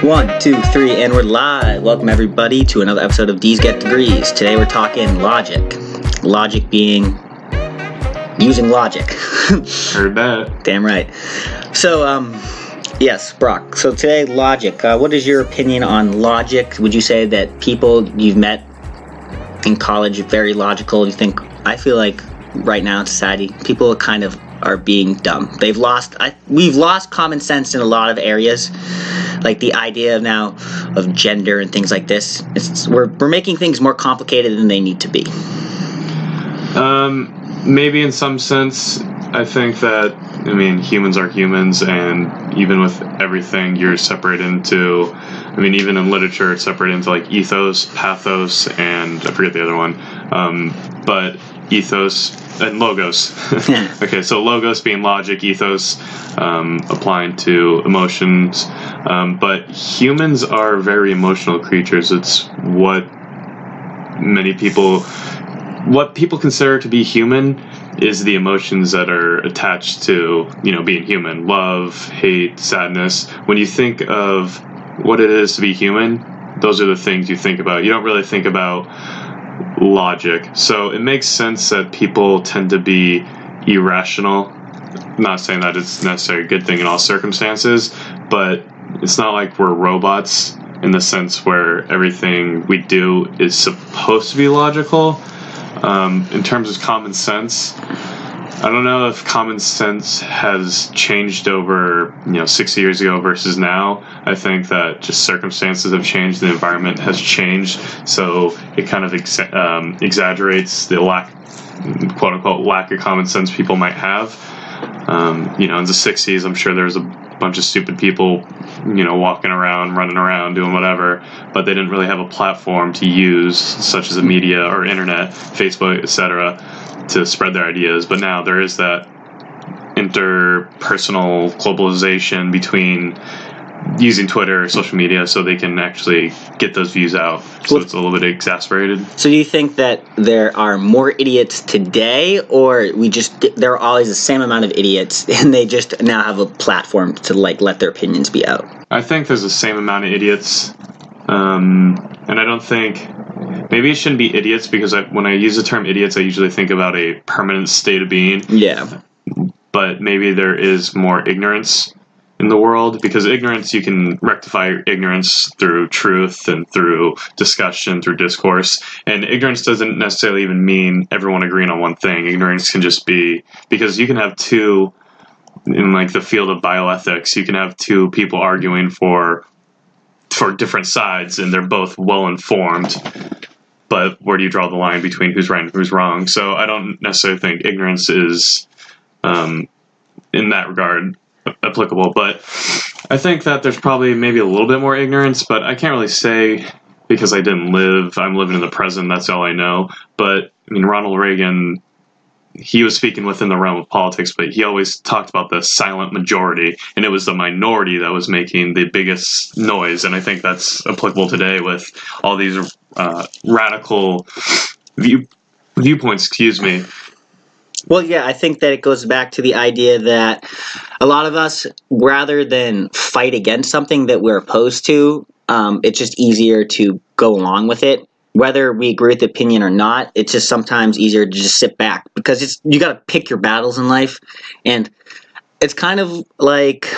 1, 2, 3, and we're live. Welcome everybody to another episode of D's Get Degrees. Today we're talking logic. Logic being using logic. Heard that. Damn right. So, yes, Brock. So today, logic. What is your opinion on logic? Would you say that people you've met in college are very logical? You think? I feel like right now in society, people kind of are being dumb. We've lost common sense in a lot of areas, like the idea of gender and things like this. We're making things more complicated than they need to be. Maybe in some sense, I think that, humans are humans, and even with everything, you're separated into, even in literature, it's separated into like ethos, pathos, and I forget the other one, but ethos and logos. Okay, so logos being logic, ethos applying to emotions, but humans are very emotional creatures. It's what people consider to be human is the emotions that are attached to, being human. Love, hate, sadness. When you think of what it is to be human, those are the things you think about. You don't really think about logic. So it makes sense that people tend to be irrational. I'm not saying that it's necessarily a good thing in all circumstances, but it's not like we're robots in the sense where everything we do is supposed to be logical. In terms of common sense, I don't know if common sense has changed over 60 years ago versus now. I think that just circumstances have changed, the environment has changed, so it kind of exaggerates the quote unquote lack of common sense people might have. In the 60s, I'm sure there was a bunch of stupid people, walking around, running around, doing whatever, but they didn't really have a platform to use, such as the media or internet, Facebook, etc., to spread their ideas. But now there is that interpersonal globalization between using Twitter or social media so they can actually get those views out. So it's a little bit exasperated. So do you think that there are more idiots today, or there are always the same amount of idiots and they just now have a platform to let their opinions be out? I think there's the same amount of idiots. And I don't think... Maybe it shouldn't be idiots, because when I use the term idiots, I usually think about a permanent state of being. Yeah. But maybe there is more ignorance in the world, because ignorance, you can rectify ignorance through truth and through discussion, through discourse. And ignorance doesn't necessarily even mean everyone agreeing on one thing. Ignorance can just be, because you can have two, in the field of bioethics, you can have two people arguing for different sides, and they're both well informed. But where do you draw the line between who's right and who's wrong? So I don't necessarily think ignorance is, in that regard, applicable. But I think that there's probably maybe a little bit more ignorance, but I can't really say, because I'm living in the present, that's all I know. But Ronald Reagan, he was speaking within the realm of politics, but he always talked about the silent majority, and it was the minority that was making the biggest noise. And I think that's applicable today with all these radical viewpoints, Well, yeah, I think that it goes back to the idea that a lot of us, rather than fight against something that we're opposed to, it's just easier to go along with it. Whether we agree with the opinion or not, it's just sometimes easier to just sit back, because you got to pick your battles in life. And it's kind of like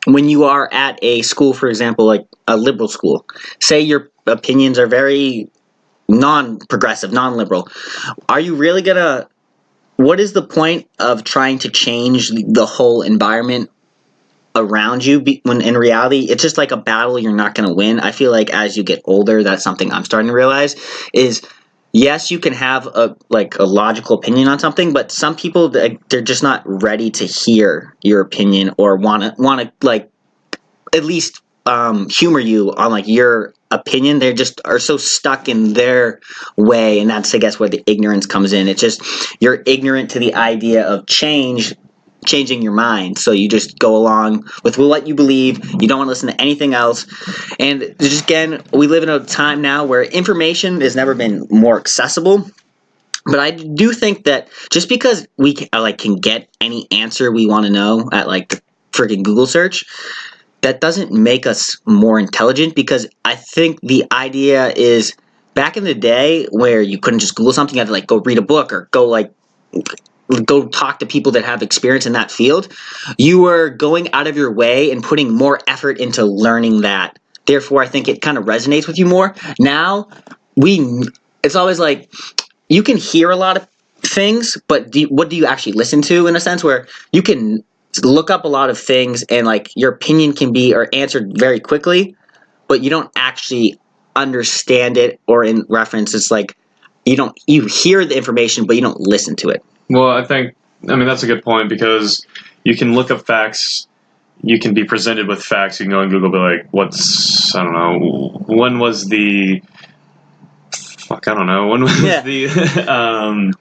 when you are at a school, for example, like a liberal school. Say your opinions are very non-progressive, non-liberal. Are you really going to... What is the point of trying to change the whole environment around you when in reality it's just like a battle you're not going to win? I feel like as you get older, that's something I'm starting to realize is, yes, you can have a logical opinion on something, but some people, they're just not ready to hear your opinion or want to at least humor you on your opinion. They just are so stuck in their way, and that's, I guess, where the ignorance comes in. It's just you're ignorant to the idea of changing your mind, so you just go along with what you believe. You don't want to listen to anything else. And just again, we live in a time now where information has never been more accessible. But I do think that just because we can get any answer we want to know at the freaking Google search, that doesn't make us more intelligent, because I think the idea is back in the day where you couldn't just Google something, you had to like go read a book or go talk to people that have experience in that field. You were going out of your way and putting more effort into learning that. Therefore, I think it kind of resonates with you more. Now, it's always like you can hear a lot of things, but what do you actually listen to, in a sense where you can look up a lot of things and like your opinion can be or answered very quickly, but you don't actually understand it, or in reference, it's like you hear the information, but you don't listen to it. Well, I mean, that's a good point, because you can look up facts. You can be presented with facts. You can go on Google, be like, I don't know, when was the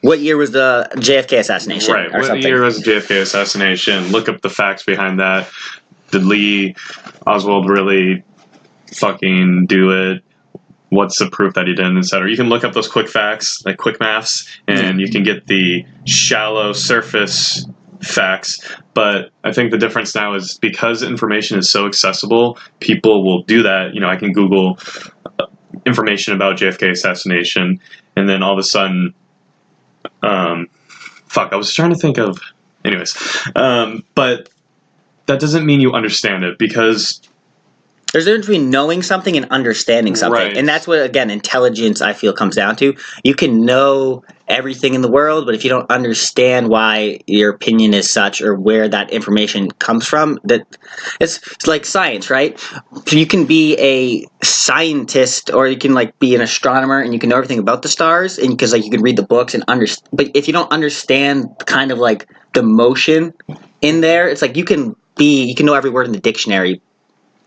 what year was the JFK assassination? Right. What year was the JFK assassination? Look up the facts behind that. Did Lee Oswald really fucking do it? What's the proof that he didn't, etc. You can look up those quick facts, like quick maths, and you can get the shallow surface facts. But I think the difference now is because information is so accessible, people will do that. I can Google information about JFK assassination, and then all of a sudden, I was trying to think of, anyways, but that doesn't mean you understand it, because there's a difference between knowing something and understanding something. Right. And that's what, again, intelligence, I feel, comes down to. You can know everything in the world, but if you don't understand why your opinion is such or where that information comes from, that it's like science, right? You can be a scientist, or you can like be an astronomer and you can know everything about the stars, and because like you can read the books and understand. But if you don't understand kind of like the motion in there, it's like you can know every word in the dictionary,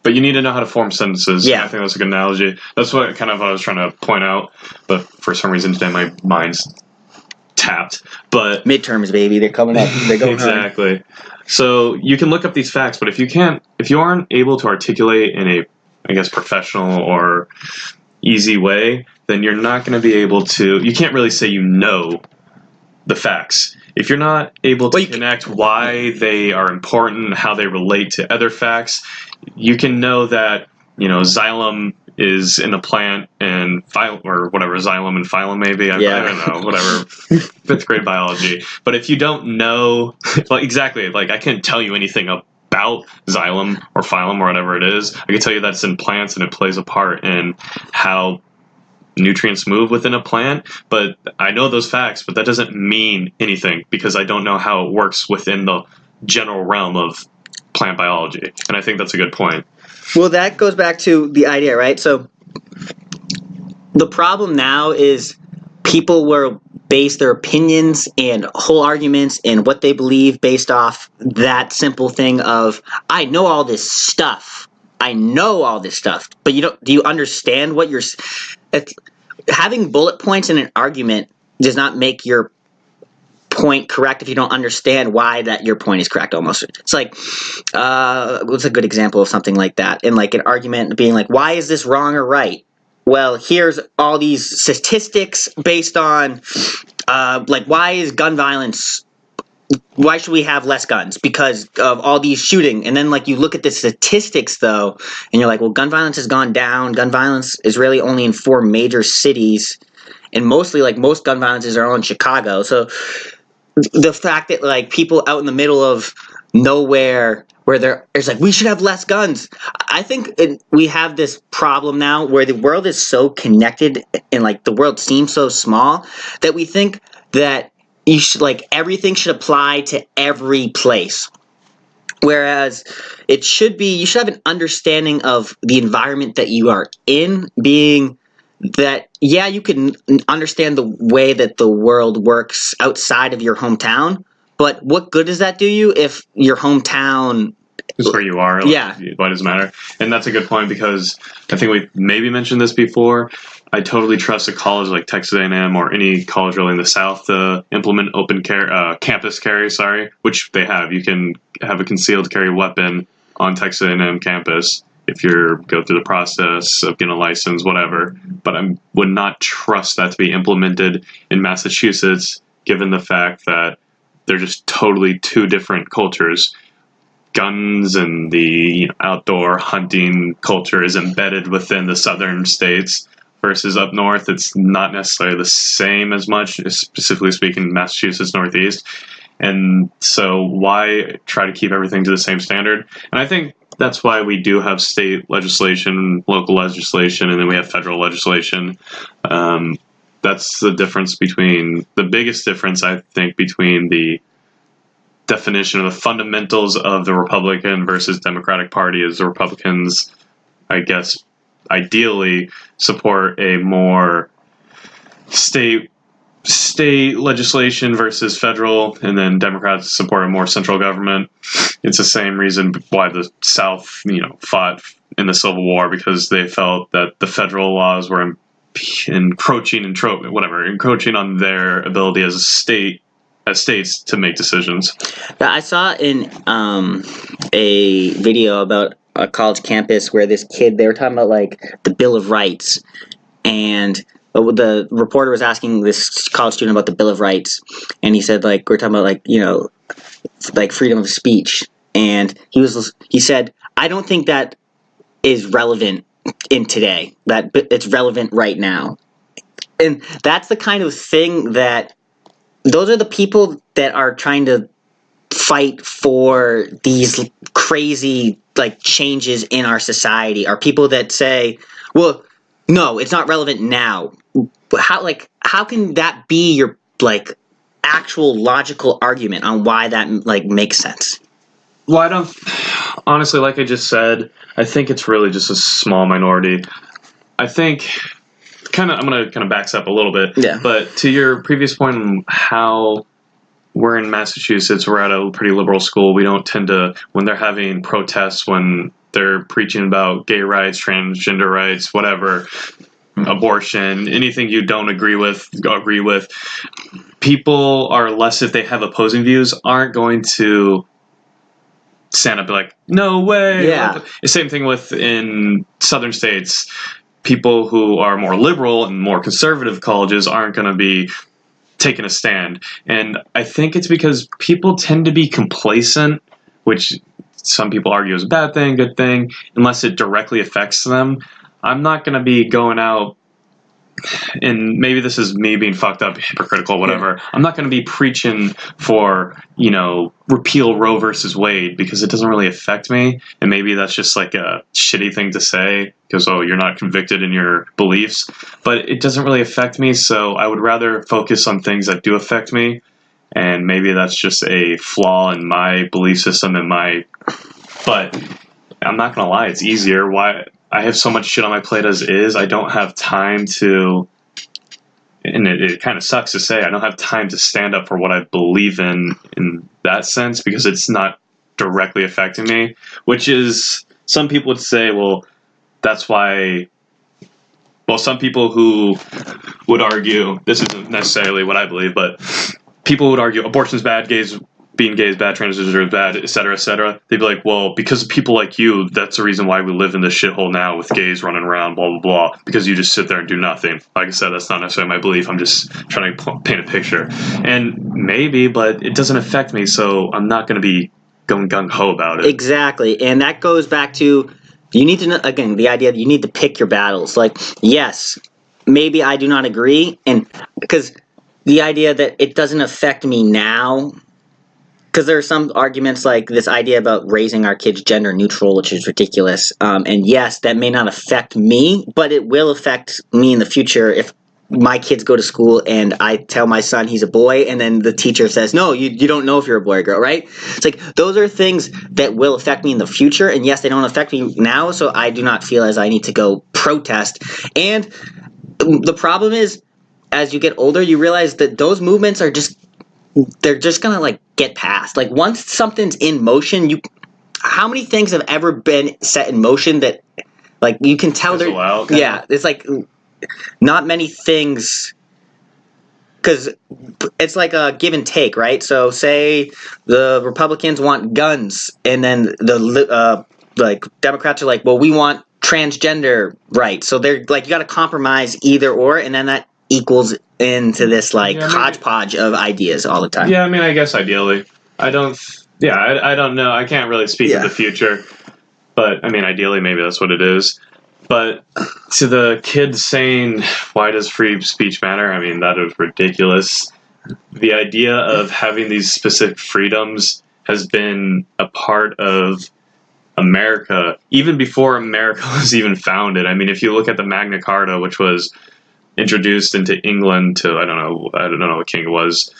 but you need to know how to form sentences. Yeah. I think that's a good analogy. That's what I was trying to point out, but for some reason today my mind's tapped. But midterms, baby, they're coming up. They're going exactly. Hard. So you can look up these facts, but if you aren't able to articulate in a, I guess, professional or easy way, then you're not going to be able to. You can't really say the facts. If you're not able to connect why they are important, how they relate to other facts, you can know that, xylem is in a plant and xylem and phylum maybe. I don't know, whatever, 5th grade biology. But if you don't know, exactly, I can't tell you anything about xylem or phylum or whatever it is. I can tell you that it's in plants and it plays a part in how nutrients move within a plant, but I know those facts, but that doesn't mean anything because I don't know how it works within the general realm of plant biology. And I think that's a good point. Well, that goes back to the idea, right? So the problem now is people will base their opinions and whole arguments and what they believe based off that simple thing of, I know all this stuff. But do you understand what having bullet points in an argument does not make your point correct if you don't understand why that your point is correct. Almost, it's like what's a good example of something like that? In like an argument being like, why is this wrong or right? Well, here's all these statistics based on why is gun violence. Why should we have less guns? Because of all these shooting. And then you look at the statistics though, and you're like, well, gun violence has gone down. Gun violence is really only in 4 major cities. And mostly most gun violences are all in Chicago. So the fact that people out in the middle of nowhere where it's we should have less guns. I think we have this problem now where the world is so connected and the world seems so small that we think that you should everything should apply to every place. Whereas it should be, you should have an understanding of the environment that you are in, being that, yeah, you can understand the way that the world works outside of your hometown, but what good does that do you if your hometown is where you are? Yeah. Why does it matter? And that's a good point because I think we maybe mentioned this before. I totally trust a college like Texas A&M or any college really in the South to implement open campus carry, which they have. You can have a concealed carry weapon on Texas A&M campus if you go through the process of getting a license, whatever. But I would not trust that to be implemented in Massachusetts, given the fact that they're just totally 2 different cultures. guns and the outdoor hunting culture is embedded within the southern states versus up north. It's not necessarily the same as much, specifically speaking, Massachusetts Northeast. And so why try to keep everything to the same standard? And I think that's why we do have state legislation, local legislation, and then we have federal legislation. That's the difference the biggest difference, I think, between the definition of the fundamentals of the Republican versus Democratic Party is the Republicans, I guess, ideally support a more state legislation versus federal, and then Democrats support a more central government. It's the same reason why the South, fought in the Civil War, because they felt that the federal laws were encroaching on their ability as states to make decisions. I saw in a video about a college campus where this kid, they were talking about like the Bill of Rights, and the reporter was asking this college student about the Bill of Rights, and he said, like, we're talking about like freedom of speech, and he said, I don't think that is relevant in today, that it's relevant right now. And that's the kind of thing that those are the people that are trying to fight for these crazy changes in our society, are people that say, well, no, it's not relevant now. How can that be your actual logical argument on why that makes sense? Well, I don't honestly, like I just said, I think it's really just a small minority. I think I'm going to back up a little bit. Yeah. But to your previous point on how we're in Massachusetts, we're at a pretty liberal school. We don't tend to, when they're having protests, when they're preaching about gay rights, transgender rights, whatever, abortion, anything you don't agree with, people are less, if they have opposing views, aren't going to stand up and be like, no way. Yeah. The same thing in southern states. People who are more liberal and more conservative colleges aren't going to be taking a stand. And I think it's because people tend to be complacent, which some people argue is a bad thing, good thing, unless it directly affects them. I'm not going to be going out, and maybe this is me being fucked up, hypocritical, whatever. Yeah. I'm not going to be preaching for, repeal Roe versus Wade, because it doesn't really affect me. And maybe that's just like a shitty thing to say because, you're not convicted in your beliefs. But it doesn't really affect me, so I would rather focus on things that do affect me. And maybe that's just a flaw in my belief system but I'm not going to lie, it's easier. Why? I have so much shit on my plate as is. I don't have time to, and it kind of sucks to say, I don't have time to stand up for what I believe in that sense, because it's not directly affecting me, which is, some people would say, well, that's why, some people who would argue, this isn't necessarily what I believe, but people would argue abortion's bad, being gay is bad, transgender is bad, et cetera, they'd be like, well, because of people like you, that's the reason why we live in this shithole now with gays running around, blah, blah, blah, because you just sit there and do nothing. Like I said, that's not necessarily my belief. I'm just trying to paint a picture. And maybe, but it doesn't affect me, so I'm not going to be going gung-ho about it. Exactly. And that goes back to, you need to know, again, the idea that you need to pick your battles. Yes, maybe I do not agree, and because the idea that it doesn't affect me now, because there are some arguments like this idea about raising our kids gender neutral, which is ridiculous. And yes, that may not affect me, but it will affect me in the future if my kids go to school and I tell my son he's a boy, and then the teacher says, no, you don't know if you're a boy or girl, right? It's those are things that will affect me in the future. And yes, they don't affect me now, so I do not feel as I need to go protest. And the problem is, as you get older, you realize that those movements are they're just gonna get past. Once something's in motion, how many things have ever been set in motion that you can tell they're it's not many things, because it's like a give and take, right? So say the Republicans want guns, and then the Democrats are like, well, we want transgender rights. So they're you got to compromise either or, and then that equals into this hodgepodge of ideas all the time. Yeah, I mean, I guess ideally. I don't, Yeah, I don't know. I can't really speak of the future, but I mean, ideally, maybe that's what it is. But to the kids saying, "Why does free speech matter?" I mean, that is ridiculous. The idea of having these specific freedoms has been a part of America even before America was even founded. I mean, if you look at the Magna Carta, which was introduced into England to I don't know what king it was,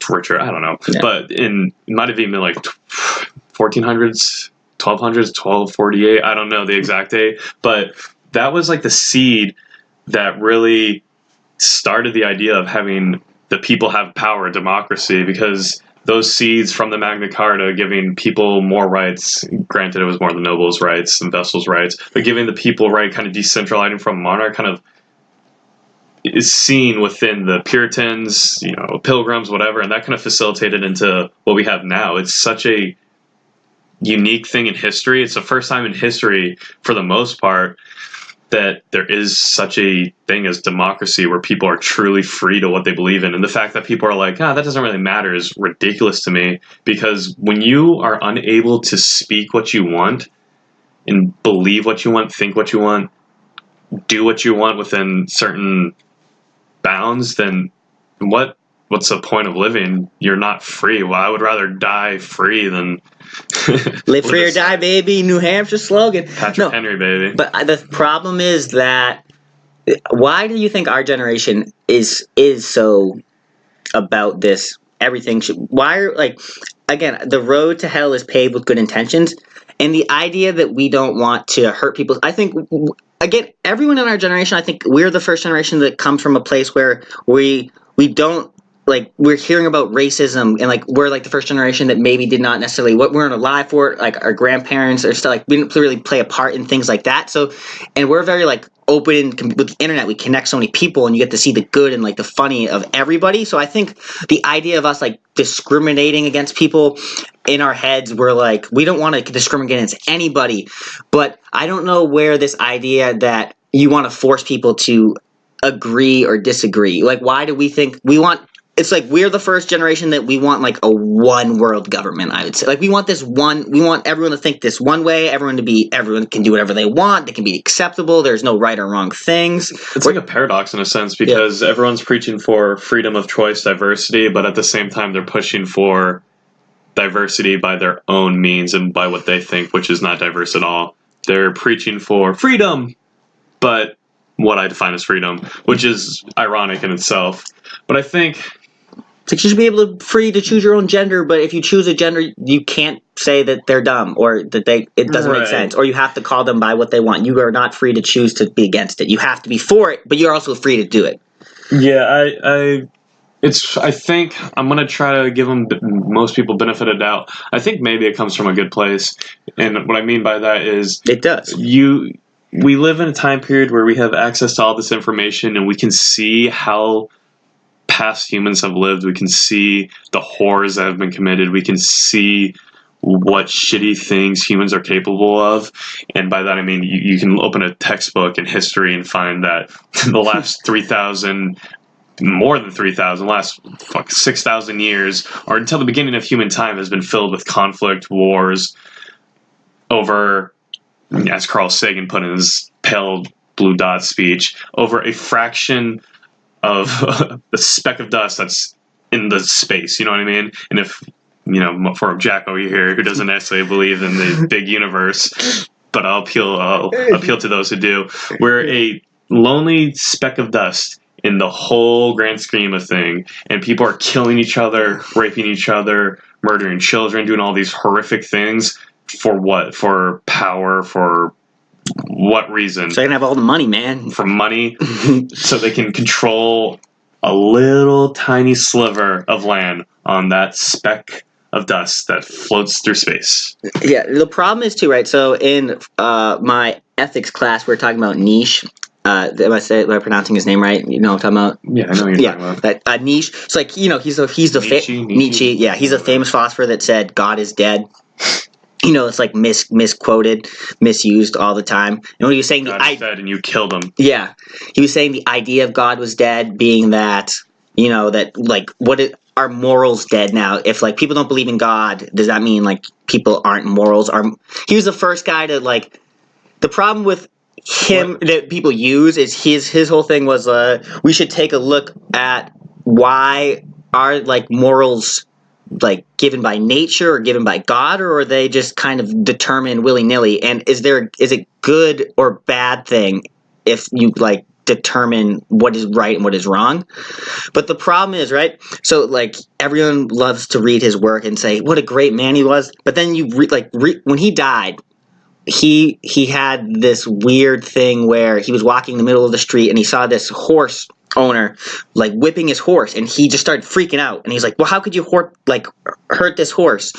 Richard, I don't know, but it might have even been like 1400s, 1200s, 1248. I don't know the exact date, but that was like the seed that really started the idea of having the people have power, democracy, because those seeds from the Magna Carta giving people more rights, granted it was more the nobles' rights and vassals' rights, but giving the people right, kind of decentralizing from monarch, kind of is seen within the Puritans, Pilgrims, whatever, and that kind of facilitated into what we have now. It's such a unique thing in history. It's the first time in history, for the most part, that there is such a thing as democracy where people are truly free to what they believe in. And the fact that people are like, that doesn't really matter is ridiculous to me, because when you are unable to speak what you want and believe what you want, think what you want, do what you want within certain bounds, then what's the point of living? You're not free. Well, I would rather die free than live free or die, baby. New Hampshire slogan. Patrick Henry, baby. But the problem is that why do you think our generation is so about this? Everything should. Why are again? The road to hell is paved with good intentions, and the idea that we don't want to hurt people. I think. Again, everyone in our generation, I think we're the first generation that comes from a place where we don't, we're hearing about racism, and we're the first generation that maybe did not necessarily, what weren't alive for it, our grandparents are still we didn't really play a part in things like that. So, and we're very open, and with the internet we connect so many people, and you get to see the good and the funny of everybody. So I think the idea of us discriminating against people, in our heads we're we don't want to discriminate against anybody, but I don't know where this idea that you want to force people to agree or disagree, why do we think we want, it's we're the first generation that we want a one world government. I would say we want this one, we want everyone to think this one way, everyone can do whatever they want, they can be acceptable, there's no right or wrong things. It's a paradox in a sense, because everyone's preaching for freedom of choice, diversity, but at the same time they're pushing for diversity by their own means and by what they think, which is not diverse at all. They're preaching for freedom, but what I define as freedom, which is ironic in itself. But I think you should be able to free to choose your own gender, but if you choose a gender, you can't say that they're dumb or that it doesn't make sense, or you have to call them by what they want. You are not free to choose to be against it. You have to be for it, but you're also free to do it. Yeah, I think I'm going to try to give most people benefit of doubt. I think maybe it comes from a good place. And what I mean by that is it does. We live in a time period where we have access to all this information, and we can see how past humans have lived. We can see the horrors that have been committed. We can see what shitty things humans are capable of. And by that I mean you can open a textbook in history and find that the last 3,000 more than 3,000, last 6,000 years, or until the beginning of human time, has been filled with conflict, wars, over, as Carl Sagan put in his pale blue dot speech, over a fraction of the speck of dust that's in the space, you know what I mean? And if, for Jack over here who doesn't necessarily believe in the big universe, but I'll appeal to those who do, we're a lonely speck of dust in the whole grand scheme of thing, and people are killing each other, raping each other, murdering children, doing all these horrific things for what? For power, for what reason? So they can have all the money, man. For money, so they can control a little tiny sliver of land on that speck of dust that floats through space. Yeah, the problem is too, right? So in my ethics class, we were talking about Nietzsche. Am I pronouncing his name right? You know what I'm talking about? Yeah, I know what you're talking about. Nietzsche. It's he's the Nietzsche. Yeah, he's a famous philosopher that said God is dead. It's misquoted, misused all the time. And he was saying God is dead and you killed him. Yeah, he was saying the idea of God was dead, being that are morals dead now? If like people don't believe in God, does that mean like people aren't morals? He was the first guy to like. The problem with him that people use is his whole thing was we should take a look at why are like morals like given by nature or given by God, or are they just kind of determined willy-nilly? And is it good or bad thing if you like determine what is right and what is wrong? But the problem is, right, so like everyone loves to read his work and say what a great man he was, but then you when he died, he had this weird thing where he was walking in the middle of the street and he saw this horse owner like whipping his horse, and he just started freaking out, and he's like, well, how could you hurt this horse?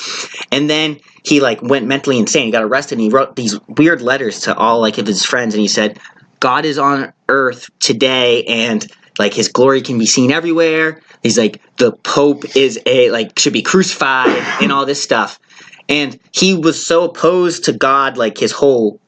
And then he like went mentally insane. He got arrested, and he wrote these weird letters to all like of his friends, and he said God is on earth today, and like his glory can be seen everywhere. He's like, the Pope is should be crucified and all this stuff. And he was so opposed to God, like his whole,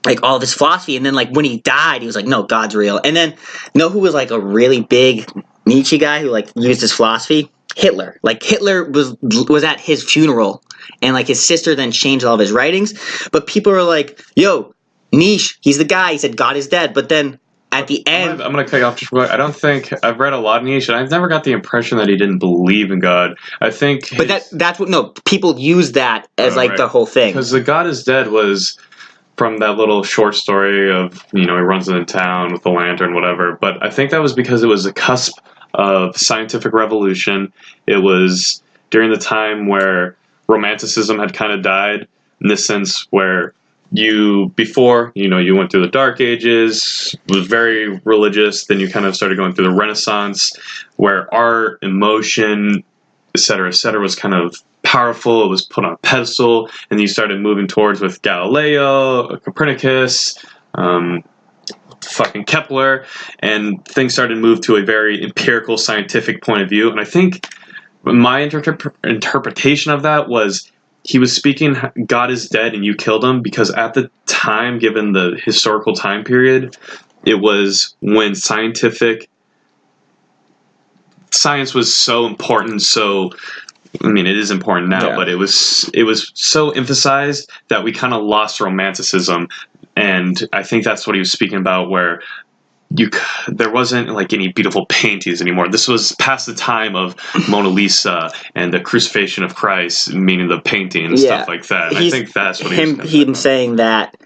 like all of his philosophy. And then like when he died, he was like, no, God's real. And then, you know who was like a really big Nietzsche guy who like used his philosophy? Hitler. Like Hitler was at his funeral, and like his sister then changed all of his writings. But people were like, yo, Nietzsche, he's the guy. He said God is dead. But then at the end, I'm going to cut you off just real quick. I don't think I've read a lot of Nietzsche, and I've never got the impression that he didn't believe in God. I think, but that's what people use that as like the whole thing, because the God is dead was from that little short story of he runs into town with the lantern, whatever. But I think that was because it was a cusp of scientific revolution. It was during the time where Romanticism had kind of died, in the sense where you went through the Dark Ages, was very religious, then you kind of started going through the Renaissance, where art, emotion, et cetera, was kind of powerful. It was put on a pedestal, and then you started moving towards with Galileo, Copernicus, fucking Kepler, and things started to move to a very empirical, scientific point of view. And I think my interpretation of that was he was speaking, God is dead and you killed him, because at the time, given the historical time period, it was when science was so important. So, I mean, it is important now, but it was so emphasized that we kind of lost romanticism. And I think that's what he was speaking about, where there wasn't like any beautiful paintings anymore. This was past the time of Mona Lisa and the crucifixion of Christ, meaning the painting and stuff like that. And I think that's what he's saying that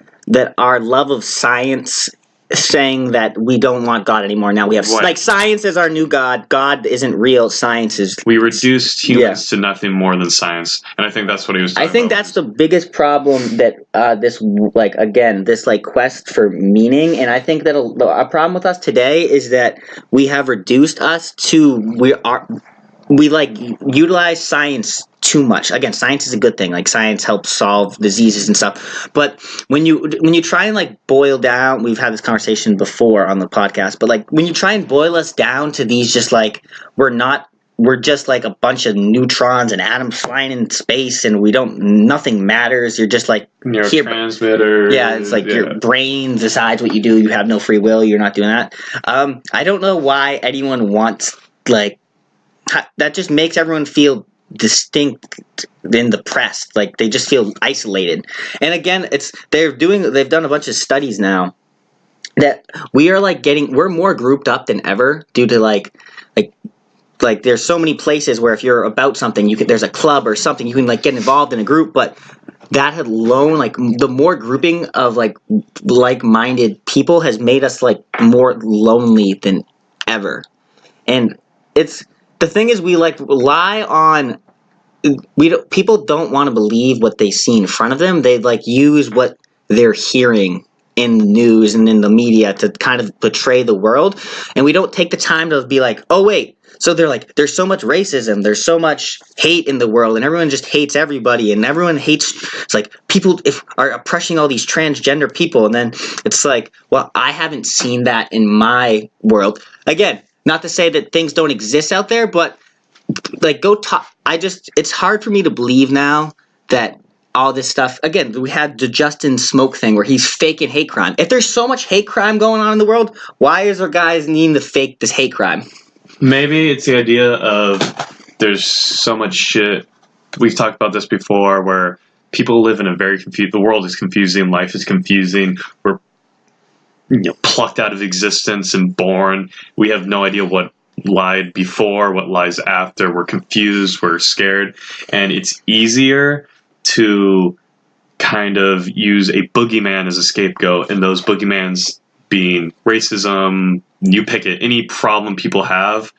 our love of science, saying that we don't want God anymore. Now we have like science is our new God. God isn't real. Science is. We reduced humans to nothing more than science, and I think that's what he was. I think that's the biggest problem that this quest for meaning, and I think that a problem with us today is that we have reduced us to we utilize science too much. Again, science is a good thing. Like science helps solve diseases and stuff. But when you try and like boil down, we've had this conversation before on the podcast, but like when you try and boil us down to these just like we're just like a bunch of neutrons and atoms flying in space, and nothing matters. You're just like neurotransmitter. Yeah, it's like your brain decides what you do. You have no free will. You're not doing that. I don't know why anyone wants like that. Just makes everyone feel distinct and depressed. Like they just feel isolated. And again, they've done a bunch of studies now that we are like we're more grouped up than ever due to like there's so many places where if you're about something, there's a club or something, you can like get involved in a group. But that alone, like the more grouping of like-minded people has made us like more lonely than ever. And the thing is, we like rely on people don't want to believe what they see in front of them. They like use what they're hearing in the news and in the media to kind of portray the world, and we don't take the time to be like, oh wait, so they're like, there's so much racism, there's so much hate in the world, and everyone just hates everybody, and everyone hates, it's like people are oppressing all these transgender people, and then it's like, well, I haven't seen that in my world. Again, not to say that things don't exist out there, but like go talk. It's hard for me to believe now that all this stuff. Again, we had the Justin Smoke thing where he's faking hate crime. If there's so much hate crime going on in the world, why is there guys needing to fake this hate crime? Maybe it's the idea of there's so much shit. We've talked about this before, where people live in a very confused. The world is confusing. Life is confusing. We're plucked out of existence and born. We have no idea what lied before, what lies after. We're confused. We're scared, and it's easier to kind of use a boogeyman as a scapegoat, and those boogeymans being racism. You pick it. Any problem people have.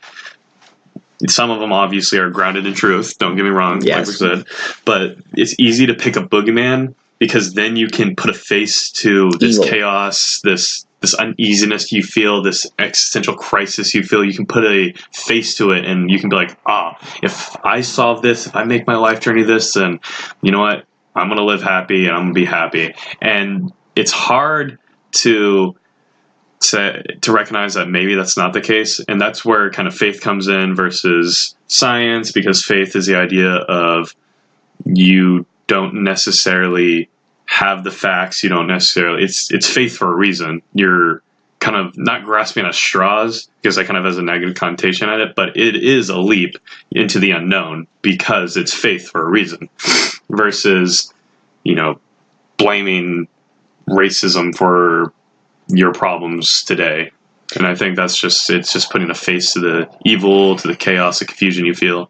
Some of them obviously are grounded in truth. Don't get me wrong, Yes. like we said. But it's easy to pick a boogeyman because then you can put a face to this Evil. chaos, this uneasiness you feel, this existential crisis you feel. You can put a face to it, and you can be like, if I solve this, if I make my life journey this, then you know what? I'm going to live happy, and I'm going to be happy. And it's hard to recognize that maybe that's not the case, and that's where kind of faith comes in versus science, because faith is the idea of you don't necessarily have the facts, you don't necessarily, it's faith for a reason. You're kind of not grasping at straws, because that kind of has a negative connotation at it, but it is a leap into the unknown because it's faith for a reason versus blaming racism for your problems today. And I think it's just putting a face to the evil, to the chaos, the confusion you feel.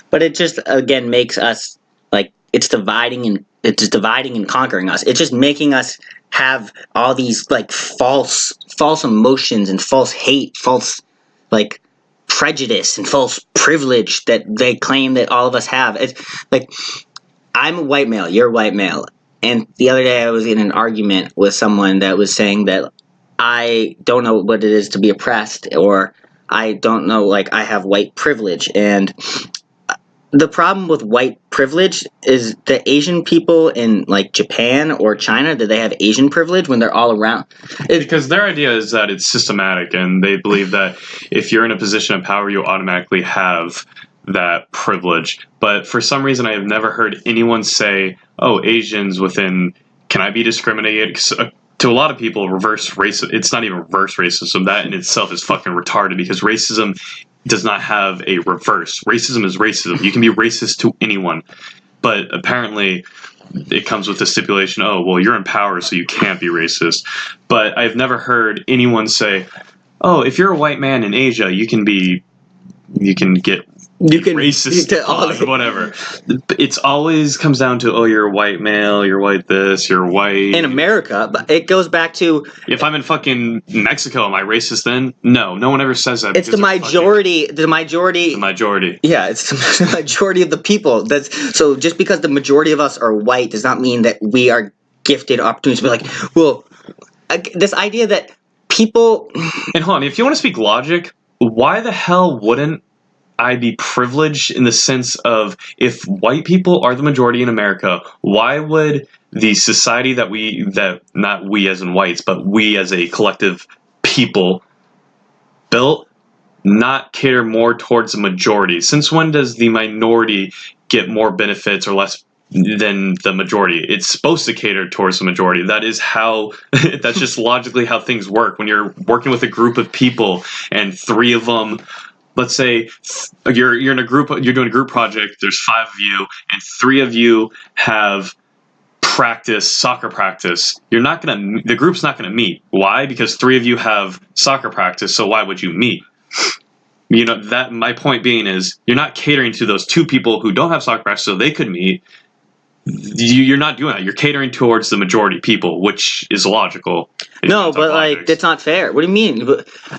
But it just again makes us like it's dividing and conquering us. It's just making us have all these like false emotions and false hate, false like prejudice and false privilege that they claim that all of us have. It's like I'm a white male, you're a white male. And the other day I was in an argument with someone that was saying that I don't know what it is to be oppressed, or I don't know, like, I have white privilege. And the problem with white privilege is the Asian people in, like, Japan or China, that they have Asian privilege when they're all around. Because their idea is that it's systematic, and they believe that if you're in a position of power, you automatically have that privilege. But for some reason, I have never heard anyone say, Asians can I be discriminated? To a lot of people, reverse racism, it's not even reverse racism. That in itself is fucking retarded, because racism does not have a reverse. Racism is racism. You can be racist to anyone. But apparently it comes with the stipulation, you're in power, so you can't be racist. But I've never heard anyone say, if you're a white man in Asia, you can get racist, whatever. It's always comes down to, you're a white male, you're white this, you're white. In America, but it goes back to... If I'm in fucking Mexico, am I racist then? No one ever says that. It's the majority. The majority. Yeah, it's the majority of the people. So just because the majority of us are white does not mean that we are gifted opportunities to be like, this idea that people... And hold on, if you want to speak logic, why the hell wouldn't I be privileged in the sense of, if white people are the majority in America, why would the society that not we as in whites, but we as a collective people built, not cater more towards the majority? Since when does the minority get more benefits or less than the majority? It's supposed to cater towards the majority. That is how, that's just logically how things work. When you're working with a group of people and three of them, let's say you're in a group, you're doing a group project, there's 5 of you, and 3 of you have soccer practice. The group's not gonna meet. Why? Because 3 of you have soccer practice, so why would you meet? That my point being is, you're not catering to those 2 people who don't have soccer practice so they could meet. You're not doing that. You're catering towards the majority people, which is logical. No, but like, that's not fair. What do you mean?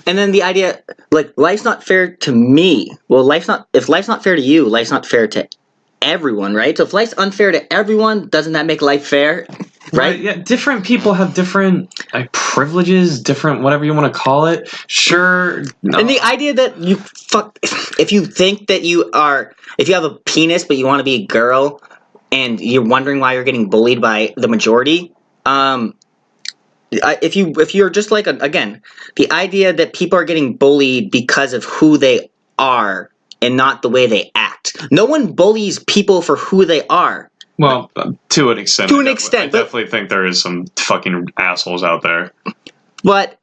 And then the idea, like, life's not fair to me. Well, if life's not fair to you, life's not fair to everyone, right? So if life's unfair to everyone, doesn't that make life fair? Right? Yeah, different people have different privileges, different whatever you want to call it. Sure. No. And the idea that if you think that if you have a penis but you want to be a girl, and you're wondering why you're getting bullied by the majority, if you're just like, again, the idea that people are getting bullied because of who they are and not the way they act. No one bullies people for who they are. Well, to an extent. To an extent. I definitely think there is some fucking assholes out there. But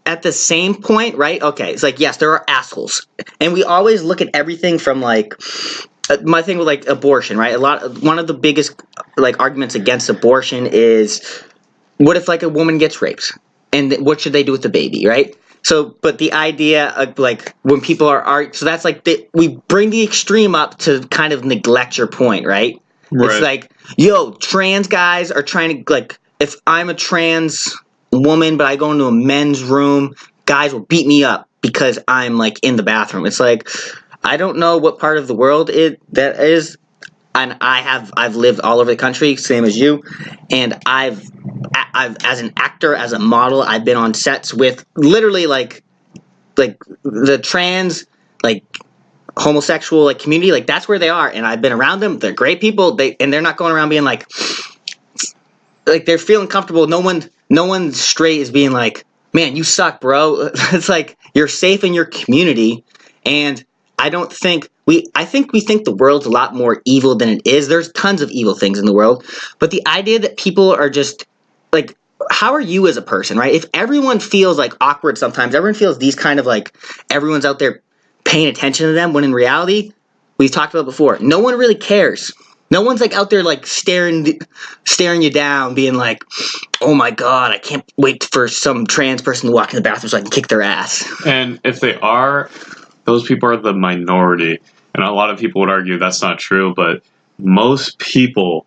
at the same point, right? Okay, it's like, yes, there are assholes, and we always look at everything from like my thing with like abortion, right? One of the biggest like arguments against abortion is, what if like a woman gets raped, and what should they do with the baby, right? So, but the idea of like when people are so that's like we bring the extreme up to kind of neglect your point, right? It's like, yo, trans guys are trying to, like, if I'm a trans woman but I go into a men's room, guys will beat me up because I'm like in the bathroom. It's like, I don't know what part of the world that is, and I've lived all over the country, same as you, and I've as an actor, as a model, I've been on sets with literally like the trans, like, homosexual, like, community, like, that's where they are, and I've been around them. They're great people. They're not going around being like they're feeling comfortable. No one straight is being like, man, you suck, bro. It's like, you're safe in your community, and I think we think the world's a lot more evil than it is. There's tons of evil things in the world, but the idea that people are just like, how are you as a person, right? If everyone feels like awkward sometimes, everyone feels these kind of like, everyone's out there paying attention to them, when in reality, we've talked about before, no one really cares. No one's like out there like staring you down, being like, oh my god, I can't wait for some trans person to walk in the bathroom so I can kick their ass. And if they are, those people are the minority. And a lot of people would argue that's not true, but most people,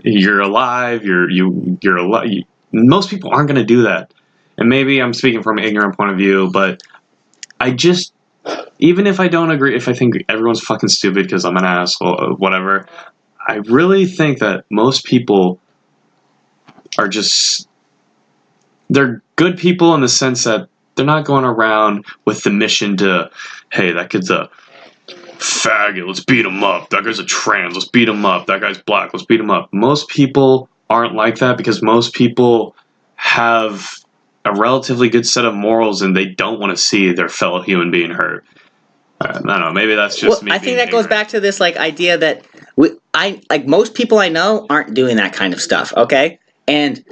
you're alive, you're alive. Most people aren't going to do that. And maybe I'm speaking from an ignorant point of view, but even if I don't agree, if I think everyone's fucking stupid because I'm an asshole or whatever, I really think that most people are they're good people in the sense that they're not going around with the mission to, hey, that kid's a faggot, let's beat him up. That guy's a trans, let's beat him up. That guy's black, let's beat him up. Most people aren't like that because most people have a relatively good set of morals and they don't want to see their fellow human being hurt. I don't know, maybe that's just me. I think that goes back to this like idea that most people I know aren't doing that kind of stuff, okay? And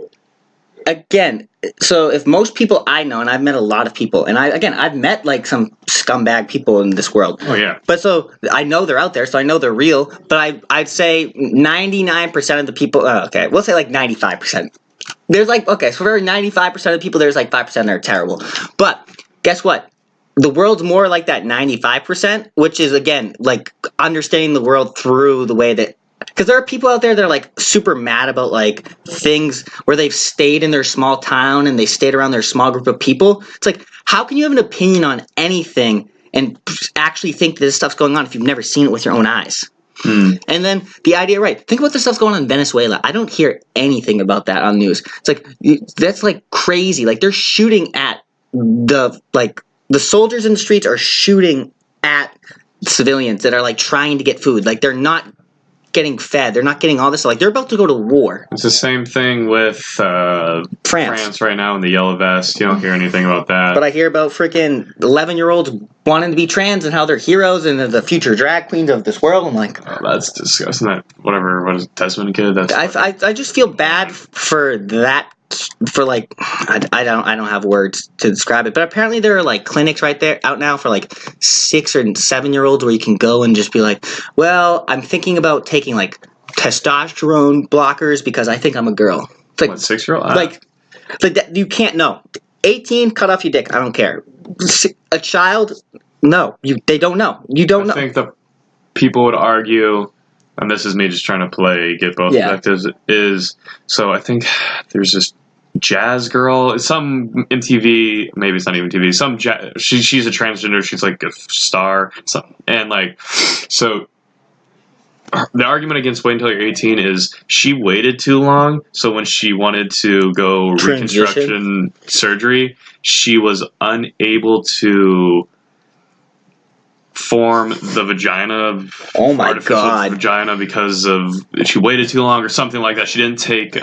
again, so if most people I know, and I've met a lot of people, and I've met like some scumbag people in this world. Oh yeah. But so I know they're out there, so I know they're real. But I'd say 99% of the people. Okay, we'll say like 95%. There's like, okay, so for every 95% of people, there's like 5% that are terrible. But guess what? The world's more like that 95%, which is, again, like understanding the world through the way that, because there are people out there that are like super mad about like things where they've stayed in their small town and they stayed around their small group of people. It's like, how can you have an opinion on anything and actually think that this stuff's going on if you've never seen it with your own eyes? And then the idea, right? Think about the stuff's going on in Venezuela. I don't hear anything about that on news. It's like, that's like crazy. Like, they're shooting at the soldiers in the streets are shooting at civilians that are like trying to get food. Like, they're not getting fed. They're not getting all this. Like, they're about to go to war. It's the same thing with France right now in the yellow vest. You don't hear anything about that. But I hear about freaking 11-year-olds wanting to be trans and how they're heroes and they're the future drag queens of this world. I'm like, oh, that's disgusting. That whatever. What is it, Desmond kid? I just feel bad for that. For like, I don't have words to describe it, but apparently there are like clinics right there out now for like 6 or 7-year-olds where you can go and just be like, well, I'm thinking about taking like testosterone blockers because I think I'm a girl. It's like, what, 6-year-old? Like that, you can't know. 18, cut off your dick. I don't care. A child, no, they don't know. You don't know. I think the people would argue, and this is me just trying to get both perspectives, is, so I think there's this jazz girl, some MTV, maybe it's not even TV, she's a transgender, she's like a star, and like, so the argument against waiting until you're 18 is she waited too long, so when she wanted to go reconstruction surgery, she was unable to form the vagina, artificial vagina, because of she waited too long or something like that. She didn't take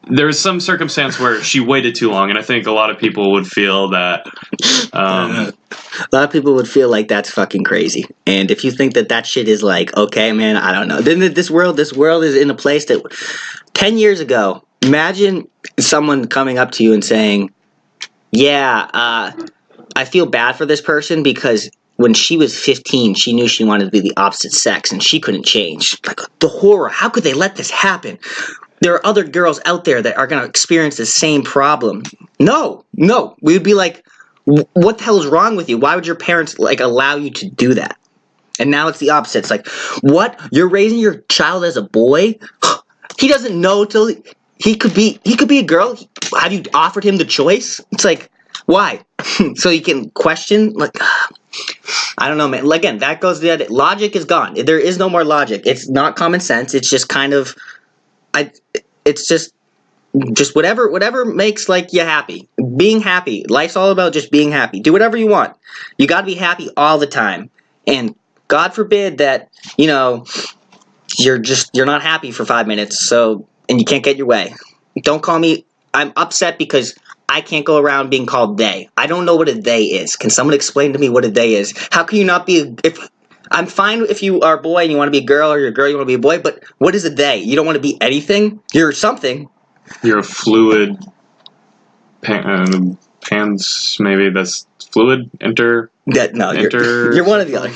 there was some circumstance where she waited too long, and I think a lot of people would feel that a lot of people would feel like that's fucking crazy. And if you think that shit is like, okay, man, I don't know. Then this world is in a place that 10 years ago, imagine someone coming up to you and saying, I feel bad for this person because when she was 15, she knew she wanted to be the opposite sex and she couldn't change. Like, the horror. How could they let this happen? There are other girls out there that are going to experience the same problem. No. We would be like, what the hell is wrong with you? Why would your parents like allow you to do that? And now it's the opposite. It's like, what? You're raising your child as a boy? He doesn't know till he could be a girl. Have you offered him the choice? It's like, why? So you can question? Like, I don't know, man. Again, that goes to the logic is gone. There is no more logic. It's not common sense. It's just kind of, it's just whatever makes like you happy. Being happy. Life's all about just being happy. Do whatever you want. You got to be happy all the time. And God forbid that, you're not happy for 5 minutes, and you can't get your way. Don't call me. I'm upset because I can't go around being called they. I don't know what a they is. Can someone explain to me what a they is? How can you not be I'm fine if you are a boy and you want to be a girl, or you're a girl you want to be a boy, but what is a they? You don't want to be anything? You're something. You're a fluid pans, maybe that's fluid, you're one or the other.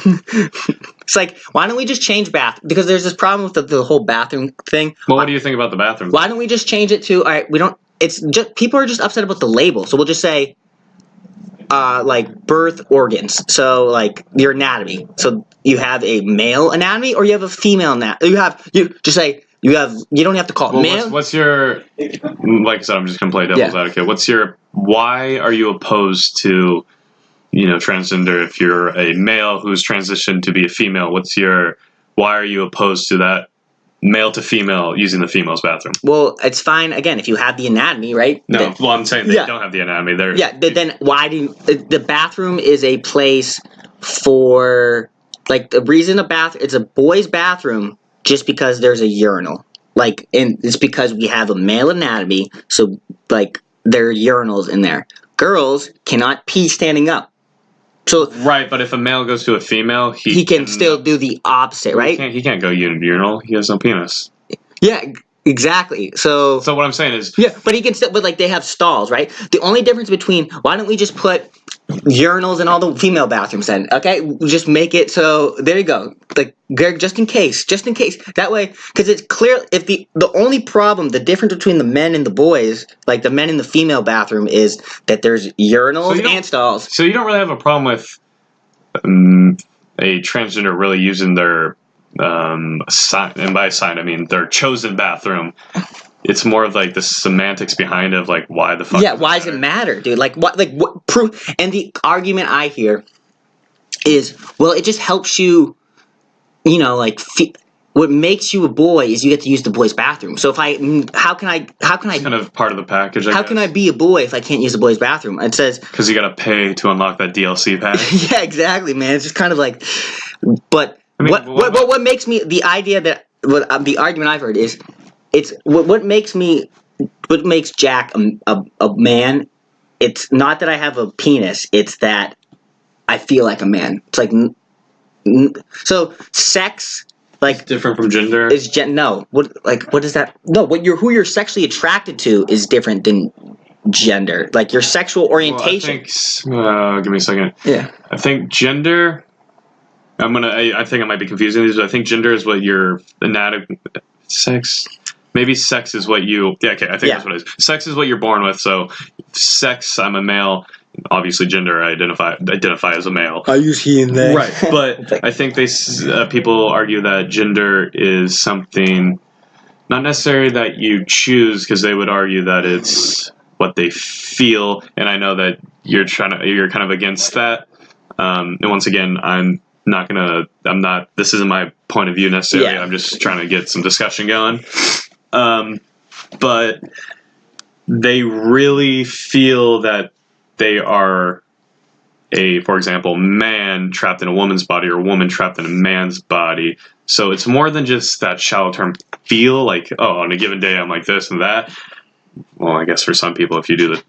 It's like, why don't we just change because there's this problem with the whole bathroom thing. Well, what do you think about the bathroom? Why don't we just change it to, all right, it's just, people are just upset about the label, so we'll just say, like, birth organs, so, like, your anatomy. So you have a male anatomy, or you have a female anatomy. You don't have to call it male. What's your, like I said, I'm just going to play devil's advocate. Why are you opposed to, transgender if you're a male who's transitioned to be a female? Why are you opposed to that male to female using the female's bathroom? Well, it's fine, again, if you have the anatomy, right? I'm saying they don't have the anatomy. Then why the bathroom is a place for, like, the reason it's a boy's bathroom just because there's a urinal. Like, and it's because we have a male anatomy, so, like, there are urinals in there. Girls cannot pee standing up. So right, but if a male goes to a female, he can still do the opposite, right? He can't go urinal. He has no penis. Yeah, exactly. So what I'm saying is, but he can still. But like, they have stalls, right? The only difference between, why don't we just put urinals in all the female bathrooms then? Okay, just make it so there you go. Like, just in case. That way, because it's clear if the only problem, the difference between the men and the boys, like the men in the female bathroom, is that there's urinals and stalls. So you don't really have a problem with a transgender really using their sign, and by sign I mean their chosen bathroom. It's more of like the semantics behind of like, why the fuck? Yeah, why does it matter, dude? Like, what proof? And the argument I hear is, well, it just helps you, like, what makes you a boy is you get to use the boys' bathroom. So how can I? It's kind of part of the package. How can I be a boy if I can't use the boys' bathroom? It says because you got to pay to unlock that DLC pack. Yeah, exactly, man. It's just kind of like, but I mean, what makes me the idea that the argument I've heard is. It's what makes Jack a man. It's not that I have a penis. It's that I feel like a man. It's like so sex, like, it's different from gender. Is no. What is that? No, who you're sexually attracted to is different than gender. Like, your sexual orientation. Well, give me a second. Yeah. I think gender. I think I might be confusing these, but I think gender is what your anatomy. Sex. Maybe sex is what you... Yeah, okay, I think that's what it is. Sex is what you're born with, so sex, I'm a male. Obviously, gender, I identify as a male. I use he and they. Right, but I think people argue that gender is something... Not necessarily that you choose, because they would argue that it's what they feel, and I know that you're kind of against that. And once again, this isn't my point of view necessarily. I'm just trying to get some discussion going. But they really feel that they are for example, man trapped in a woman's body or a woman trapped in a man's body. So it's more than just that shallow term feel, like, oh, on a given day I'm like this and that. Well, I guess for some people, if you do the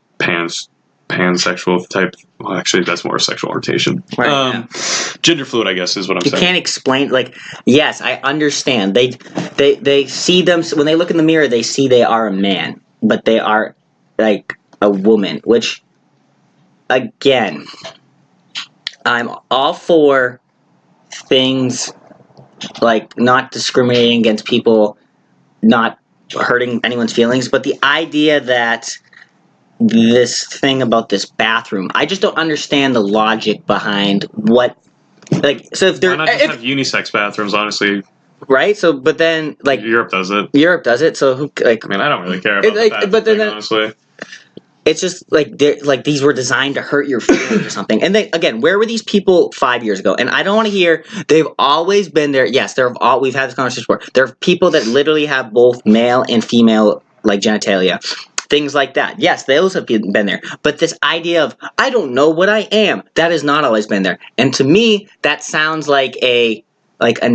pansexual type, well, actually that's more sexual orientation. Right, Gender fluid, I guess, is what I'm saying. You can't explain, like, yes, I understand. They see them, when they look in the mirror, they see they are a man, but they are, like, a woman, which again, I'm all for things like not discriminating against people, not hurting anyone's feelings, but the idea that this thing about this bathroom, I just don't understand the logic behind what, like, so if Why they're, not just have unisex bathrooms? Honestly, right? So, but then, like, Europe does it. Europe does it, so who, like, I mean, I don't really care about like, the bathroom but then thing, honestly. it's just like these were designed to hurt your feelings or something. And then again, where were these people 5 years ago? And I don't want to hear they've always been there. Yes, we've had this conversation before. There are people that literally have both male and female like genitalia. Things like that. Yes, those have been there. But this idea of I don't know what I am, that has not always been there. And to me, that sounds like a